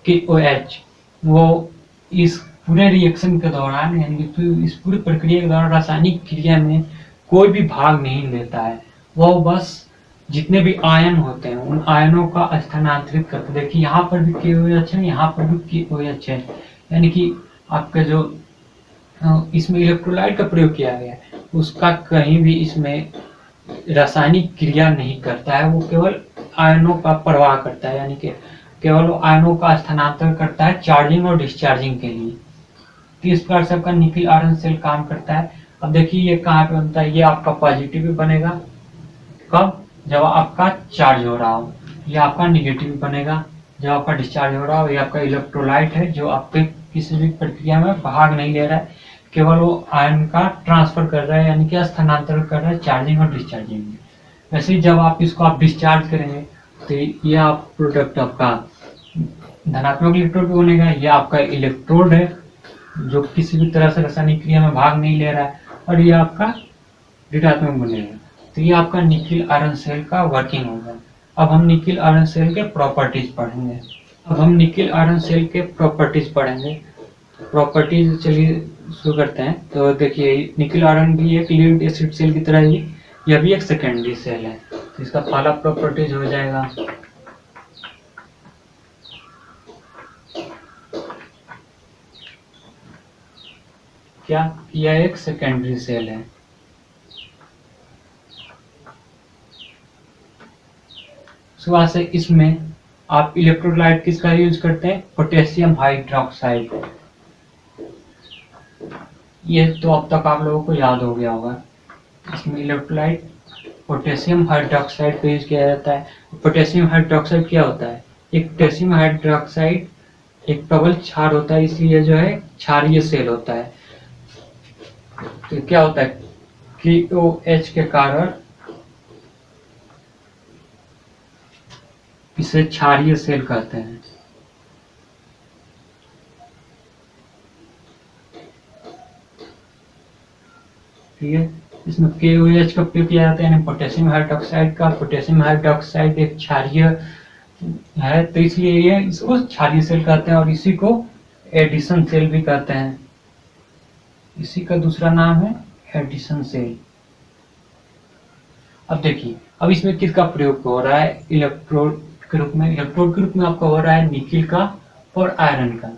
Speaker 1: KOH, वो इस पूरे रिएक्शन के दौरान यानी कि इस पूरी प्रक्रिया के दौरान रासायनिक क्रिया में कोई भी भाग नहीं लेता है। वो बस जितने भी आयन होते हैं उन आयनों का स्थानांतरित करते। देखिए यहाँ पर भी KOH है, यहाँ पर भी KOH है, यानी कि आपका जो इसमें इलेक्ट्रोलाइट का प्रयोग किया गया है उसका कहीं भी इसमें रासायनिक क्रिया नहीं करता है। वो केवल आयनों का प्रवाह करता है, यानी कि केवल आयनों का स्थानांतरण करता है चार्जिंग और डिस्चार्जिंग के लिए। तो इस प्रकार से आपका निकिल आयरन सेल काम करता है। अब देखिए ये कहाँ पे बनता है, ये आपका पॉजिटिव भी बनेगा कब, जब आपका चार्ज हो रहा हो। ये आपका निगेटिव बनेगा जब आपका डिस्चार्ज हो रहा हो। ये आपका इलेक्ट्रोलाइट है जो आपके किसी भी प्रक्रिया में भाग नहीं ले रहा है, केवल वो आयन का ट्रांसफर कर रहा है, यानी कि स्थानांतरण कर रहा है चार्जिंग और डिस्चार्जिंग में। वैसे ही जब आप इसको आप डिस्चार्ज करेंगे तो ये आप प्रोडक्ट आपका धनात्मक इलेक्ट्रोड पे बनेगा। ये आपका इलेक्ट्रोड है जो किसी भी तरह से रासायनिक क्रिया में भाग नहीं ले रहा है, और ये आपका ऋणात्मक बनेगा। तो ये आपका निकिल आयरन सेल का वर्किंग होगा। अब हम निकिल आयरन सेल के प्रॉपर्टीज पढ़ेंगे। अब हम निकिल आयरन सेल के प्रॉपर्टीज पढ़ेंगे। प्रॉपर्टीज चलिए शुरू करते हैं। तो देखिए निकिल आयरन भी एक लीड एसिड सेल की तरह ही यह भी एक सेकेंडरी सेल है। तो इसका पहला प्रॉपर्टीज हो जाएगा क्या, यह एक सेकेंडरी सेल है। उसके बाद से इसमें आप इलेक्ट्रोलाइट किसका यूज करते हैं, पोटेशियम हाइड्रोक्साइड। ये तो अब तक आप लोगों को याद हो गया होगा। इसमें इलेक्ट्रोलाइट पोटेशियम हाइड्रोक्साइड का यूज किया जाता है। पोटेशियम हाइड्रोक्साइड क्या होता है, एक पोटेशियम हाइड्रोक्साइड एक प्रबल क्षार होता है, इसलिए जो है क्षारीय सेल होता है। तो क्या होता है KOH के कारण इसे क्षारीय सेल कहते हैं। ठीक है, इसमें KOH का उपयोग किया जाता है, यानी पोटेशियम हाइड्रोक्साइड का। पोटेशियम हाइड्रोक्साइड एक क्षारीय है, तो इसलिए ये इसको क्षारीय सेल कहते हैं, और इसी को एडिशन सेल भी कहते हैं। इसी का दूसरा नाम है एडिशन सेल। अब देखिए, अब इसमें किसका प्रयोग हो रहा है, इलेक्ट्रोड के रूप में। इलेक्ट्रोड के रूप में आपका हो रहा है निकिल का और आयरन का,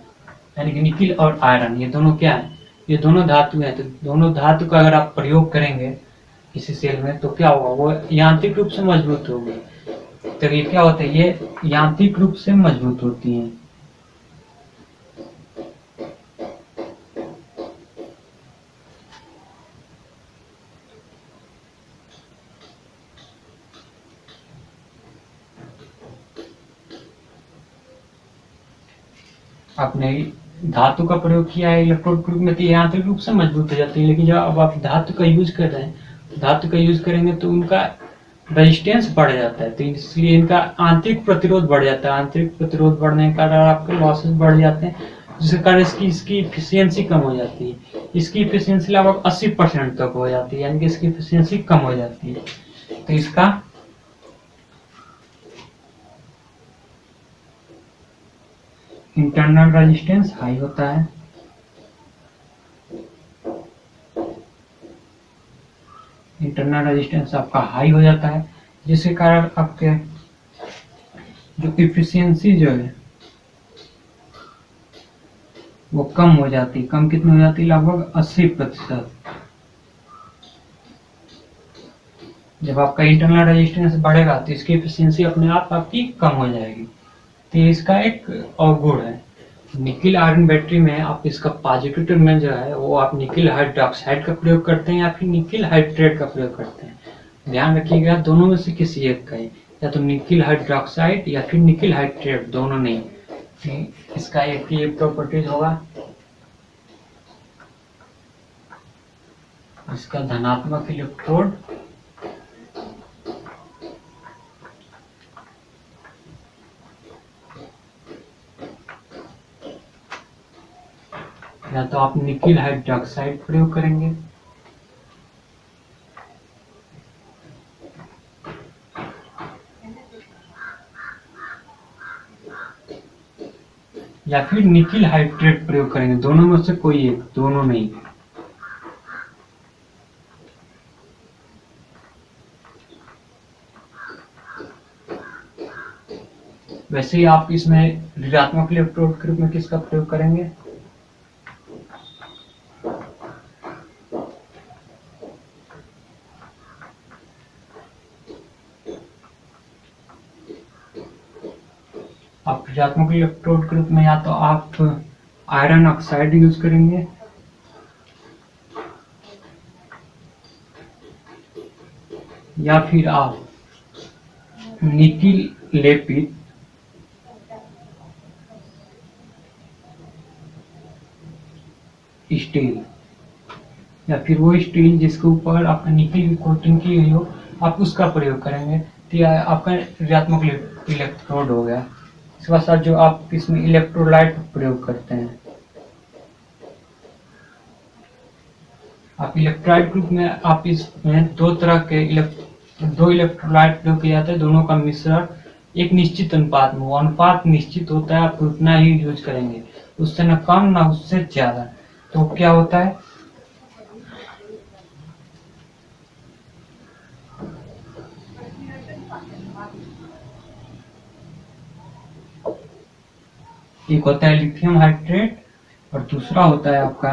Speaker 1: यानी कि निकिल और आयरन ये दोनों क्या है, ये दोनों धातु हैं। तो दोनों धातु का अगर आप प्रयोग करेंगे किसी सेल में तो क्या होगा, वो यांत्रिक रूप से मजबूत होगी। तो ये क्या होता है, ये यांत्रिक रूप से मजबूत होती हैं। आपने धातु का प्रयोग किया है इलेक्ट्रोड के रूप में, तो यांत्रिक रूप से मजबूत हो जाती है। लेकिन जब अब आप धातु का यूज कर रहे हैं, धातु का यूज करेंगे तो उनका रेजिस्टेंस बढ़ जाता है, तो इसलिए इनका आंतरिक प्रतिरोध बढ़ जाता है। आंतरिक प्रतिरोध बढ़ने के कारण आपके लॉसेस बढ़ जाते हैं, जिसके कारण इसकी इफिशियंसी कम हो जाती है। इसकी इफिशियंसी लगभग 80% तक हो जाती है, यानी कि इसकी इफिशियंसी कम हो जाती है। तो इसका इंटरनल रेजिस्टेंस हाई होता है। इंटरनल रेजिस्टेंस आपका हाई हो जाता है, जिसके कारण आपके जो इफिशियंसी जो है वो कम हो जाती है। कम कितनी हो जाती है, लगभग 80%। जब आपका इंटरनल रेजिस्टेंस बढ़ेगा तो इसकी इफिशियंसी अपने आप आपकी कम हो जाएगी। तो इसका एक और गुण है। निकिल आयरन बैटरी में आप इसका पॉजिटिव टर्मिनल जो है वो आप निकिल हाइड्रोक्साइड का प्रयोग करते हैं या फिर निकिल हाइड्रेट का प्रयोग करते हैं। ध्यान रखिएगा, दोनों में से किसी एक का है, या तो निकिल हाइड्रोक्साइड या फिर निकिल हाइड्रेट, दोनों नहीं। इसका एक ये प्रॉपर्टीज होगा, इसका धनात्मक इलेक्ट्रोड या तो आप निकिल हाइड्रोक्साइड प्रयोग करेंगे या फिर निकिल हाइड्रेट प्रयोग करेंगे, दोनों में से कोई एक, दोनों नहीं। वैसे ही आप इसमें ऋणात्मक इलेक्ट्रोड के रूप में किसका प्रयोग करेंगे, आप ऋणात्मक इलेक्ट्रोड के रूप में या तो आप आयरन ऑक्साइड यूज करेंगे या फिर आप निकिल लेपित स्टील या फिर वो स्टील जिसके ऊपर आपका निकल की कोटिंग की हुई हो, आप उसका प्रयोग करेंगे तो यह आपका ऋणात्मक इलेक्ट्रोड हो गया। इसके साथ जो आप इसमें इलेक्ट्रोलाइट प्रयोग करते हैं, आप इलेक्ट्रोलाइट ग्रुप में आप इसमें दो तरह के दो इलेक्ट्रोलाइट प्रयोग किया जाता है, दोनों का मिश्रण एक निश्चित अनुपात में, वो अनुपात निश्चित होता है, आप उतना ही यूज करेंगे, उससे न कम ना उससे ज्यादा। तो क्या होता है, एक होता है लिथियम हाइड्रेट और दूसरा होता है आपका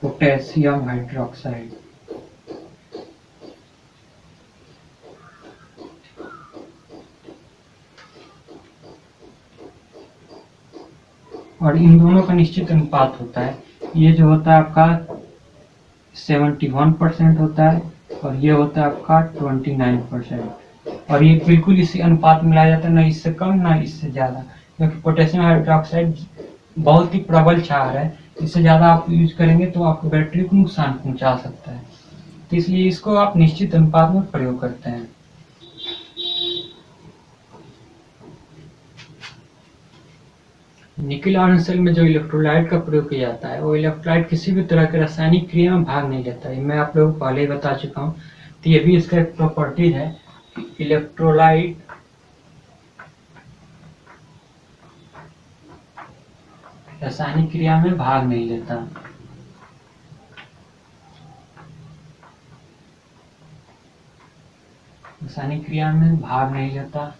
Speaker 1: पोटेशियम हाइड्रोक्साइड। और इन दोनों का निश्चित अनुपात होता है, ये जो होता है आपका 71% होता है और ये होता है आपका 29%। और ये बिल्कुल इसी अनुपात में लाया जाता है, ना इससे कम ना इससे ज़्यादा, क्योंकि पोटेशियम हाइड्रोक्साइड बहुत ही प्रबल क्षार है, इससे ज़्यादा आप यूज करेंगे तो आपको बैटरी को नुकसान पहुंचा सकता है, तो इसलिए इसको आप निश्चित अनुपात में प्रयोग करते हैं। निकिल आयरन सेल में जो इलेक्ट्रोलाइट का प्रयोग किया जाता है, वो इलेक्ट्रोलाइट किसी भी तरह के रासायनिक क्रिया में भाग नहीं लेता है, मैं आप लोगों को पहले ही बता चुका हूँ। तो ये भी इसका एक प्रॉपर्टीज है कि इलेक्ट्रोलाइट रासायनिक क्रिया में भाग नहीं लेता। रासायनिक क्रिया में भाग नहीं लेता।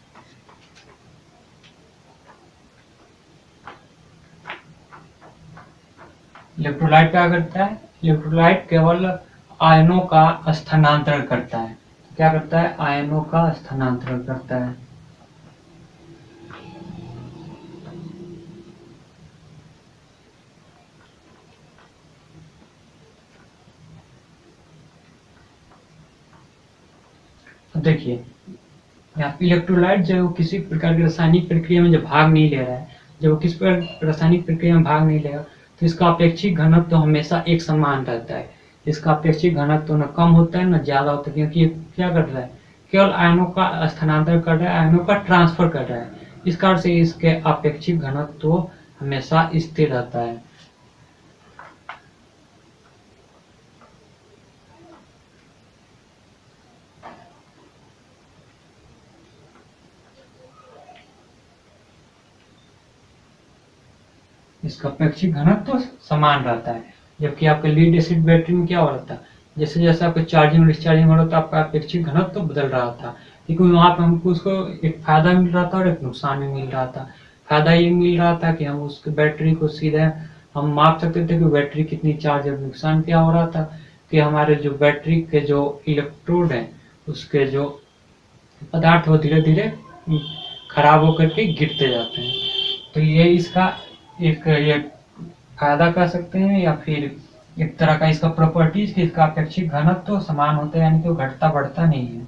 Speaker 1: इलेक्ट्रोलाइट क्या करता है, इलेक्ट्रोलाइट केवल आयनों का स्थानांतरण करता है। क्या करता है, आयनों का स्थानांतरण करता है। देखिए यहाँ इलेक्ट्रोलाइट जो किसी प्रकार की रासायनिक प्रक्रिया में जब भाग नहीं ले रहा है, जब वो किसी प्रकार रासायनिक प्रक्रिया में भाग नहीं लेगा, तो इसका अपेक्षित घनत्व तो हमेशा एक समान रहता है। इसका अपेक्षित घनत्व तो न कम होता है न ज्यादा होता है, क्योंकि ये क्या कर रहा है, केवल आयनों का स्थानांतरण कर रहा है, आयनों का ट्रांसफर कर रहा है। इस कारण से इसके अपेक्षित घनत्व तो हमेशा स्थिर रहता है। इसका अपेक्षित घनत्व तो समान रहता है, जबकि आपके लीड एसिड बैटरी में क्या हो रहा था, जैसे जैसे आपको चार्जिंग और डिस्चार्जिंग हो रहा था, आपका अपेक्षित घनत्व तो बदल रहा था, क्योंकि वहां पर हमको उसको एक फायदा मिल रहा था और एक नुकसान भी मिल रहा था। फायदा ये मिल रहा था कि हम उसके बैटरी को सीधे हम माप सकते थे कि बैटरी कितनी चार्ज है। नुकसान क्या हो रहा था कि हमारे जो बैटरी के जो इलेक्ट्रोड है, उसके जो पदार्थ वो धीरे धीरे खराब होकर के गिरते जाते हैं। तो ये इसका एक ये फायदा कह सकते हैं, या फिर एक तरह का इसका प्रॉपर्टीज कि इसका अपेक्षित घनत्व तो समान होता है, यानी कि वो घटता बढ़ता नहीं है।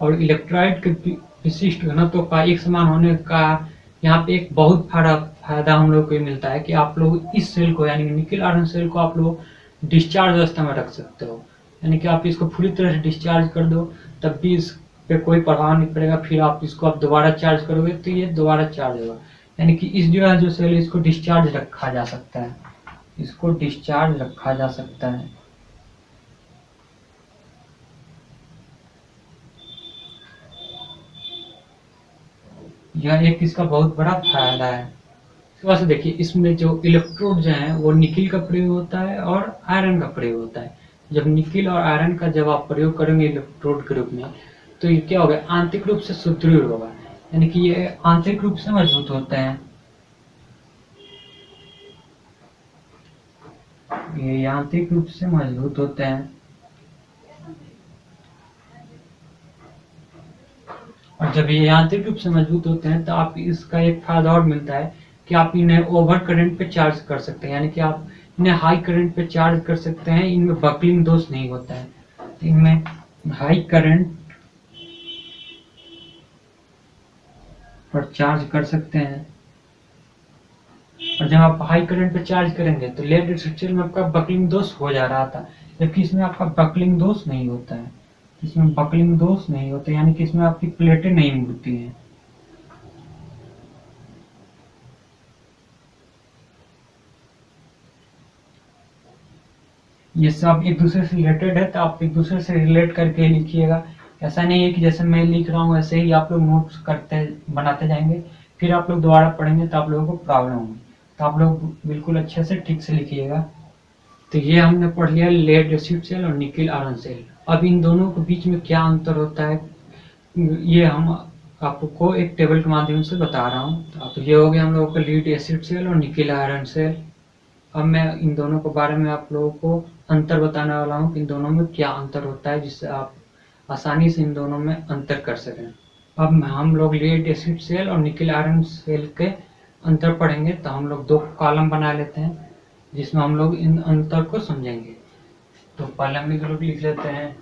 Speaker 1: और इलेक्ट्रोलाइट के विशिष्ट घनत्व का एक समान होने का यहाँ पे एक बहुत फायदा हम लोग को मिलता है कि आप लोग इस सेल को, यानी निकिल आयरन सेल को आप लोग डिस्चार्ज अवस्था में रख सकते हो, यानी कि आप इसको पूरी तरह से डिस्चार्ज कर दो तब भी इस पे कोई प्रभाव नहीं पड़ेगा। फिर आप इसको आप दोबारा चार्ज करोगे तो ये दोबारा चार्ज होगा, यानी कि इस जो सेल है इसको डिस्चार्ज रखा जा सकता है, इसको डिस्चार्ज रखा जा सकता है। यह एक इसका बहुत बड़ा फायदा है। इसके बाद से देखिए इसमें जो इलेक्ट्रोड जो है वो निकिल का प्रयोग होता है और आयरन का प्रयोग होता है। जब निकिल और आयरन का जब आप प्रयोग करेंगे इलेक्ट्रोड के रूप में, तो ये क्या होगा, आंतरिक रूप से सुदृढ़ होगा, यानी कि ये आंतरिक रूप से मजबूत होते हैं। ये यांत्रिक रूप से मजबूत होते हैं। और जब ये यांत्रिक रूप से मजबूत होते हैं तो आप इसका एक फायदा और मिलता है कि आप इन्हें ओवर करंट पे चार्ज कर सकते हैं, यानी कि आप इन्हें हाई करंट पे चार्ज कर सकते हैं, इनमें बकलिंग दोष नहीं होता है। इनमें हाई करंट पर चार्ज कर सकते हैं। और जब आप हाई करंट पे चार्ज करेंगे तो लेड एसिड सेल में आपका बकलिंग दोष हो जा रहा था, जबकि इसमें आपका बकलिंग दोष नहीं होता है। इसमें बकलिंग दोष नहीं होता, यानी कि इसमें आपकी प्लेटें नहीं मुड़ती हैं। ये सब एक दूसरे से रिलेटेड है, तो आप एक दूसरे से रिलेट करके लिखिएगा। ऐसा नहीं है कि जैसे मैं लिख रहा हूँ वैसे ही आप लोग नोट्स करते बनाते जाएंगे, फिर आप लोग दोबारा पढ़ेंगे तो आप लोगों को प्रॉब्लम होगी। तो आप लोग बिल्कुल अच्छे से ठीक से लिखिएगा। तो ये हमने पढ़ लिया लेड एसिड सेल और निकिल आयरन सेल। अब इन दोनों के बीच में क्या अंतर होता है, ये हम आपको एक टेबल के माध्यम से बता रहा हूँ। तो ये हो गया हम लोगों का लीड एसिड सेल और निकिल आयरन सेल। अब मैं इन दोनों के बारे में आप लोगों को अंतर बताने वाला हूँ कि इन दोनों में क्या अंतर होता है, जिससे आप आसानी से इन दोनों में अंतर कर सकें। अब हम लोग लीड एसिड सेल और निकिल आयरन सेल के अंतर पढ़ेंगे, तो हम लोग 2 कॉलम बना लेते हैं जिसमें हम लोग इन अंतर को समझेंगे। तो पहले हम लोग लिख लेते हैं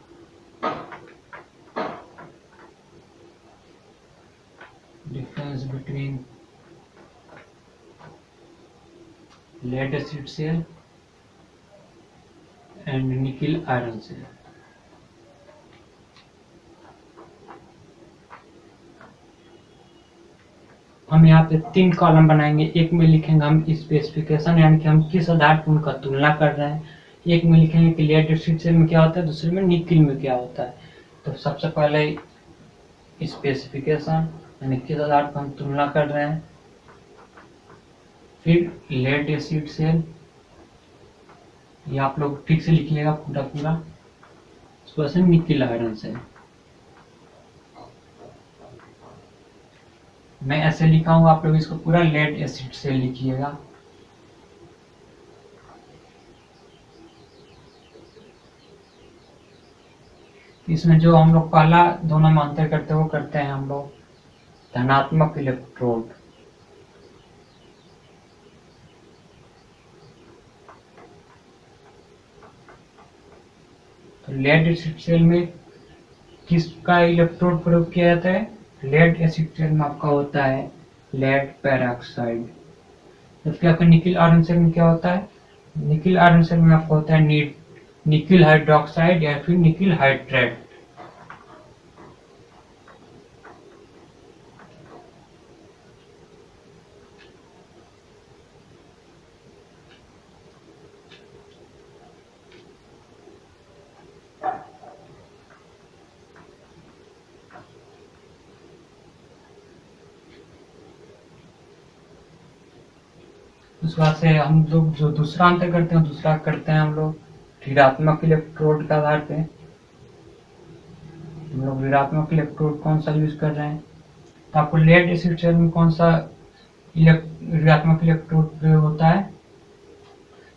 Speaker 1: difference between lead acid cell and nickel iron cell। हम यहाँ पे 3 कॉलम बनाएंगे। एक में लिखेंगे हम स्पेसिफिकेशन, यानी कि हम किस आधार पर उनका तुलना कर रहे हैं। एक में लिखेंगे कि लेड एसिड सेल में क्या होता है, दूसरे में निकिल में क्या होता है। तो सबसे पहले स्पेसिफिकेशन, यानी किस आधार पर हम तुलना कर रहे हैं। फिर लेड एसिड सेल, ये आप लोग ठीक से लिखिएगा पूरा पूरा। उसके बाद निकिल आयरन सेल, मैं ऐसे लिखा हूँ, आप लोग इसको पूरा लेड एसिड सेल लिखिएगा। इसमें जो हम लोग पहला दोनों में अंतर करते हैं वो करते हैं हम लोग धनात्मक इलेक्ट्रोड। तो लेड एसिड सेल में किसका इलेक्ट्रोड प्रयोग किया जाता है, लेड एसिड सेल में आपका होता है लेड पेरोक्साइड। जबकि आपका निकिल आयरन सेल में क्या होता है, निकिल आयरन सेल में आपका होता है निकिल हाइड्रोक्साइड या फिर निकिल हाइड्रेट। उस बात से हम लोग जो दूसरा अंतर करते हैं, दूसरा करते हैं हम लोग ऋणात्मक इलेक्ट्रोड के आधार पे। हम लोग ऋणात्मक इलेक्ट्रोड कौन सा यूज कर रहे हैं, तो आपको लेड एसिड सेल में कौन सा ऋणात्मक इलेक्ट्रोड प्रयोग होता है।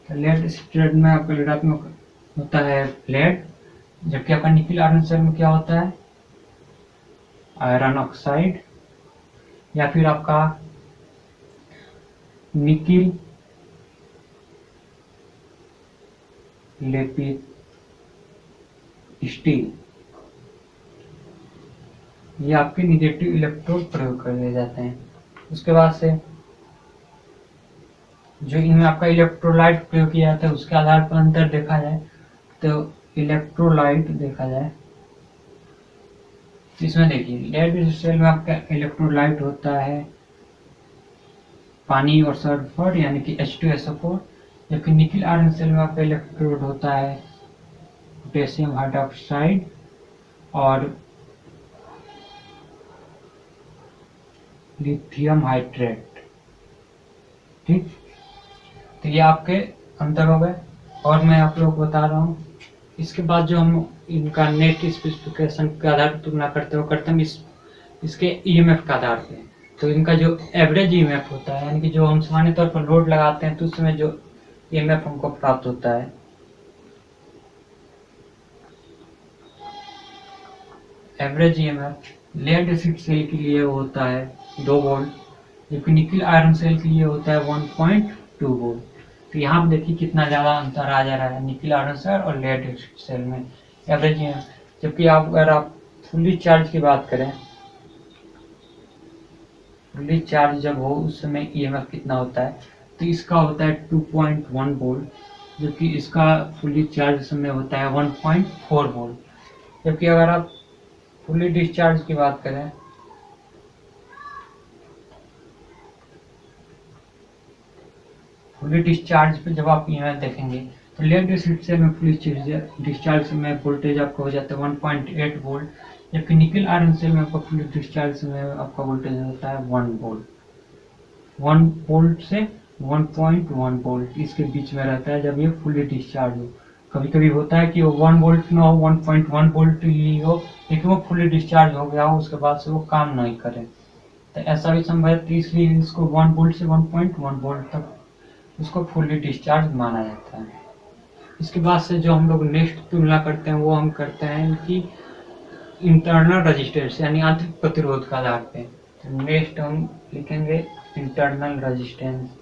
Speaker 1: तो लेड एसिड सेल में आपका ऋणात्मक होता है लेड, जबकि आपका निकिल आयरन सेल में क्या होता है आयरन ऑक्साइड या फिर आपका निकिल लेपित स्टील। ये आपके निगेटिव इलेक्ट्रोड प्रयोग कर दिए जाते हैं। उसके बाद से जो इनमें आपका इलेक्ट्रोलाइट प्रयोग किया जाता है उसके आधार पर अंतर देखा जाए, तो इलेक्ट्रोलाइट देखा जाए, इसमें देखिए लेड एसिड सेल में आपका इलेक्ट्रोलाइट होता है पानी और सल्फर, यानी कि H2SO4। जबकि निकिल आयरन सेल में आपका इलेक्ट्रोड होता है पोटेशियम हाइड्रोक्साइड और लिथियम हाइड्रेट। ठीक, तो ये आपके अंतर हो गए। और मैं आप लोग को बता रहा हूँ, इसके बाद जो हम इनका नेट स्पेसिफिकेशन के आधार पर तुलना करते हैं इसके ईएमएफ के आधार पे। तो इनका जो एवरेज ईएमएफ होता है, यानी कि जो हम सामान्य तौर पर लोड लगाते हैं तो उस समय जो ईएमएफ हमको प्राप्त होता है, average EMF lead acid cell के लिए होता है 2 वोल्ट, जबकि निकिल आयरन सेल के लिए होता है 1.2 वोल्ट। तो यहाँ पर देखिए कितना ज़्यादा अंतर आ जा रहा है निकिल आयरन सेल और लेड एसिड सेल में एवरेज ईएमएफ। जबकि अगर आप फुल्ली चार्ज की बात करें, फुल्ली चार्ज जब हो उस समय ईएमएफ कितना होता है, तो इसका होता है 2.1 वोल्ट, जबकि इसका फुली चार्ज समय होता है 1.4 वोल्ट। जबकि अगर आप फुली डिस्चार्ज की बात करें, फुली डिस्चार्ज पे जब आप यहाँ देखेंगे तो लेड एसिड सेल में फुली डिस्चार्ज में वोल्टेज आपका हो जाता है 1.8 वोल्ट, जबकि निकल आयरन सेल में आपका फुली डिस्चार्ज में आपका वोल्टेज होता है 1 वोल्ट। 1 वोल्ट से 1.1 वोल्ट इसके बीच में रहता है जब ये फुली डिस्चार्ज हो। कभी कभी होता है कि वो 1 वोल्ट ना हो, 1.1 वोल्ट ही हो, लेकिन वो फुली डिस्चार्ज हो गया हो, उसके बाद से वो काम नहीं करे, तो ऐसा भी संभव है। इसलिए इसको 1 वोल्ट से 1.1 वोल्ट तक उसको फुली डिस्चार्ज माना जाता है। इसके बाद से जो हम लोग नेक्स्ट तुलना करते हैं वो हम करते हैं इनकी इंटरनल रेजिस्टेंस यानी आंतरिक प्रतिरोध के आधार पे। तो नेक्स्ट हम लिखेंगे इंटरनल रेजिस्टेंस।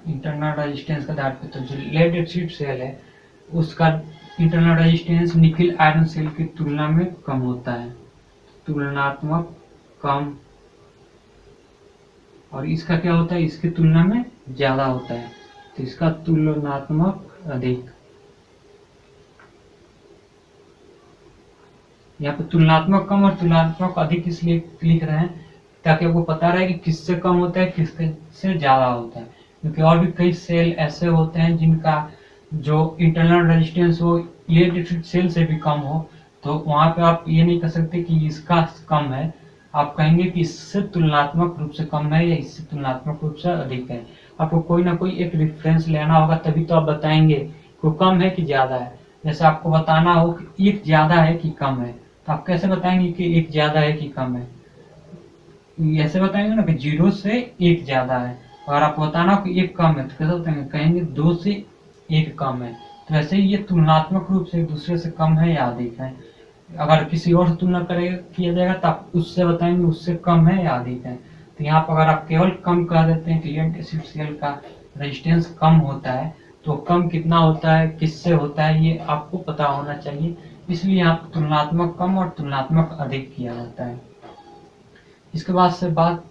Speaker 1: इंटरनल रेजिस्टेंस के आधार पे तो जो लेड एसिड सेल है उसका internal resistance nickel iron cell की तुलना में कम होता है, तुलनात्मक कम। और इसका क्या होता है, इसकी तुलना में ज्यादा होता है, तो इसका तुलनात्मक अधिक। यहाँ पे तुलनात्मक कम और तुलनात्मक अधिक इसलिए लिख रहे हैं ताकि आपको पता रहे कि किससे कम होता है किससे ज्यादा होता है। क्योंकि और भी कई सेल ऐसे होते हैं जिनका जो इंटरनल रेजिस्टेंस हो लेड एसिड सेल से भी कम हो, तो वहां पे आप ये नहीं कह सकते कि इसका कम है, आप कहेंगे कि इससे तुलनात्मक रूप से कम है या इससे तुलनात्मक रूप से अधिक है। आपको कोई ना कोई एक रेफरेंस लेना होगा, तभी तो आप बताएंगे कि कम है कि ज्यादा है। जैसे आपको बताना हो कि एक ज्यादा है कि कम है, तो आप कैसे बताएंगे कि एक ज्यादा है कि कम है? ऐसे बताएंगे ना कि 0 से 1 ज्यादा है। और आप बताना हो कि 1 कम है तो कैसे बताएंगे, कहेंगे 2 से 1 कम है। तो वैसे ही ये तुलनात्मक रूप से एक दूसरे से कम है या अधिक है। अगर किसी और से तुलना करेगा किया जाएगा तो आप उससे बताएंगे उससे कम है या अधिक है। तो यहाँ पर अगर आप केवल कम कह देते हैं कि लेड एसिड सेल का रेजिस्टेंस कम होता है, तो कम कितना होता है किससे होता है ये आपको पता होना चाहिए। इसलिए यहाँ पर तुलनात्मक कम और तुलनात्मक अधिक किया जाता है। इसके बाद से बात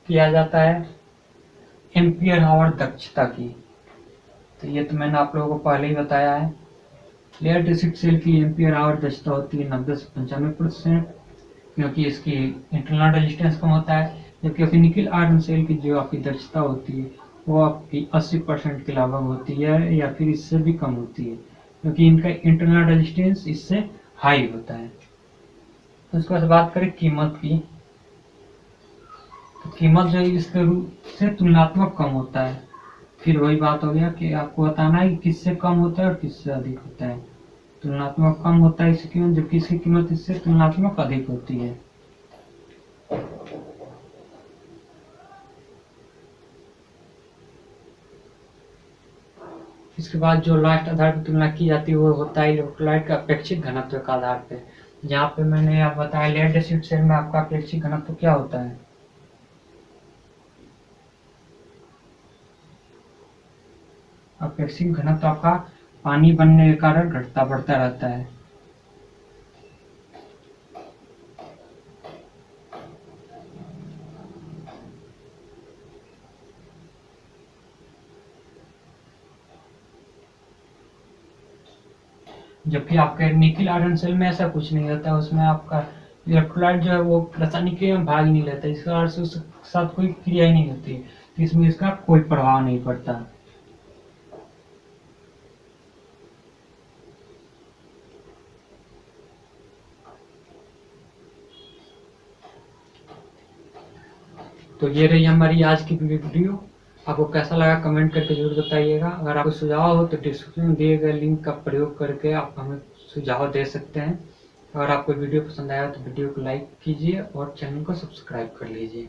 Speaker 1: किया जाता है एम्पियर आवर दक्षता की। तो ये तो मैंने आप लोगों को पहले ही बताया है। लेड एसिड सेल की एम्पियर आवर दक्षता होती है 90 से 95%, क्योंकि इसकी इंटरनल रेजिस्टेंस कम होता है। जबकि निकल आयरन सेल की जो आपकी दक्षता होती है वो आपकी 80% के लगभग होती है या फिर इससे भी कम होती है, क्योंकि इनका इंटरनल रेजिस्टेंस इससे हाई होता है। तो उसके बाद बात करें कीमत की, तो कीमत जो है इसके रूप से तुलनात्मक कम होता है। फिर वही बात हो गया कि आपको बताना है कि किससे कम होता है और किससे अधिक होता है। तुलनात्मक कम होता है इसकी कीमत, जबकि इसकी कीमत इससे तुलनात्मक अधिक होती है। इसके बाद जो लास्ट आधार पर तुलना की जाती है वो होता है इलेक्ट्रोलाइट का अपेक्षित घनत्व का आधार पे। जहाँ पे मैंने आप बताया लेड एसिड सेल में आपका अपेक्षित घनत्व क्या होता है, अपेक्षित घनत्व आपका पानी बनने के कारण घटता बढ़ता रहता है। जबकि आपके निकल आयरन सेल में ऐसा कुछ नहीं होता है, उसमें आपका इलेक्ट्रोलाइट जो है वो रासायनिक क्रिया में भाग ही नहीं लेता, इस कारण से उसके साथ कोई क्रिया ही नहीं होती, तो इसमें इसका कोई प्रभाव नहीं पड़ता। तो ये रही हमारी आज की वीडियो। आपको कैसा लगा कमेंट करके जरूर बताइएगा। अगर आपको सुझाव हो तो डिस्क्रिप्शन में दिए गए लिंक का प्रयोग करके आप हमें सुझाव दे सकते हैं। अगर आपको वीडियो पसंद आया तो वीडियो को लाइक कीजिए और चैनल को सब्सक्राइब कर लीजिए।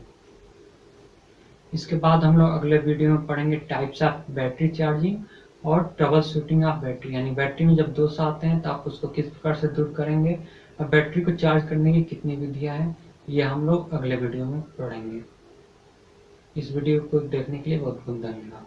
Speaker 1: इसके बाद हम लोग अगले वीडियो में पढ़ेंगे टाइप्स ऑफ बैटरी चार्जिंग और ट्रबल शूटिंग ऑफ बैटरी, यानी बैटरी में जब दोष आते हैं तो आप उसको किस प्रकार से दूर करेंगे और बैटरी को चार्ज करने की कितनी विधियां हैं, ये हम लोग अगले वीडियो में पढ़ेंगे। इस वीडियो को देखने के लिए बहुत बहुत धन्यवाद।